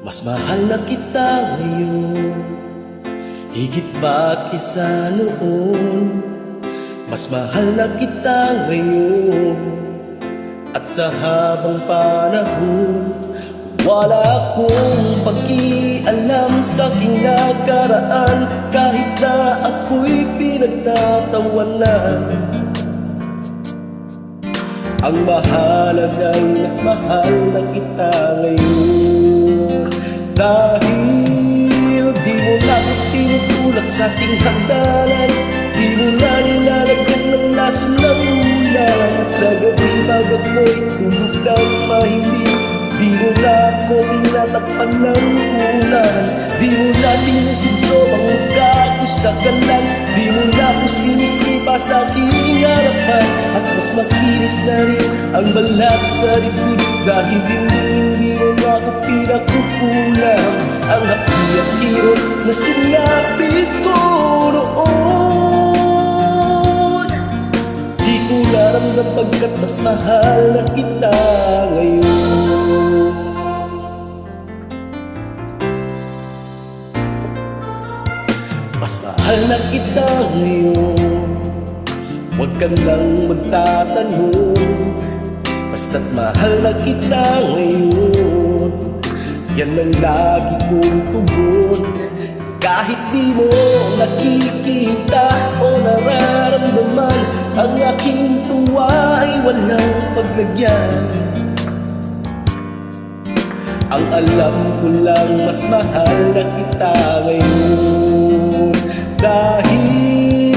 Mas mahal na kita ngayon, higit pa kaysa noon. Mas mahal na kita ngayon, at sa habang panahon, wala akong pakialam sa aking nakaraan. Kahit na ako'y pinagtatawanan, ang mahalaga'y mas mahal na kita ngayon. Dahil di mo na ako tinutulak sa ating hagdanan, di mo na nilalagyan ng laso ng ulan, at sa gabi bago mo'y tulog ng mahimbing, di mo na ako tinatakpan ng ulan. Di mo na sinusubso ang mukha ko sa kalan, di mo na ako sinisipa sa aking harapan, at mas makinis na rin ang balat sa dibdib. Dahil hindi mo na ako pinakukulang ang hapi at hirot na sinapit ko noon. Di ko naramdam pagkat mas mahal na kita ngayon. Mas mahal na kita ngayon, huwag kang lang magtatanong. Basta't mahal na kita ngayon, yan ang lagi kong tugon. Kahit di mo nakikita o nararamdaman, ang aking tuwa ay walang paglagyan. Ang alam ko lang, mas mahal na kita ngayon. Dahil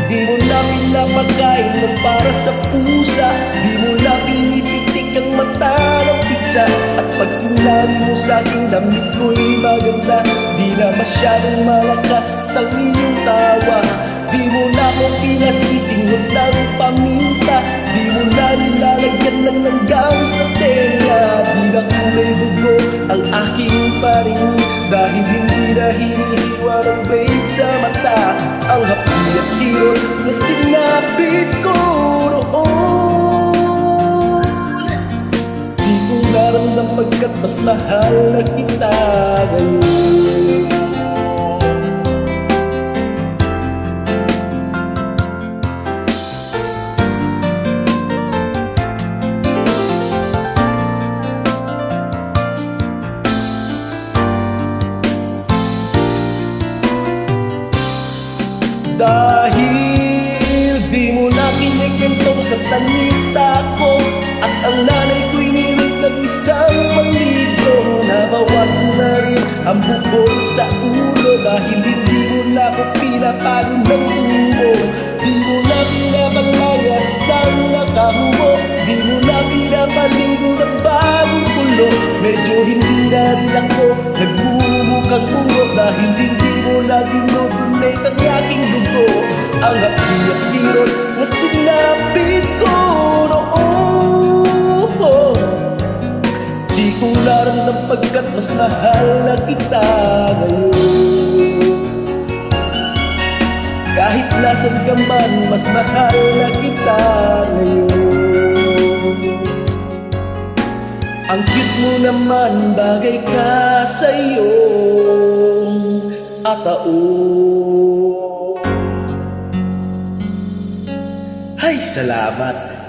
di mo na pinapakain ng para sa pusa, di mo na pinipitik ang mata ng pizza, at pag sinabi mo sa aking damit ko'y maganda, di na masyadong malakas ang iyong tawa. Di mo na akong pinasisingot ng paminta, di mo na nilalagyan ng hanggang sa tenga. Di na kulay dugo ang aking paringin, dahil hindi na hinihiwa ng blade sa mata ang hapi at hirot na sinapit ko noon. Di ko naramdam pagkat mas mahal na kita ngayon. Dahil di mo na kinikentong sa tanista ko, at ang nanay ko'y nilig ng isang panlibro. Nabawasan na rin ang bukol sa ulo, dahil hindi mo na ako pinapagod ng tubo. Di mo na pinapalayas ng nakahubo, di mo na pinapaligo ng bagong kulo. Medyo hindi na rin ako nagmumukhang bungo, dahil hindi mo na dinodonate ang aking dugo. Ang hapi at hirot na sinapit ko noon, di ko naramdam pagkat mas mahal na kita ngayon. Kahit nasan ka man, mas mahal na kita ngayon. Ang cute mo naman, bagay ka sa iyong ataon. Ay, salamat!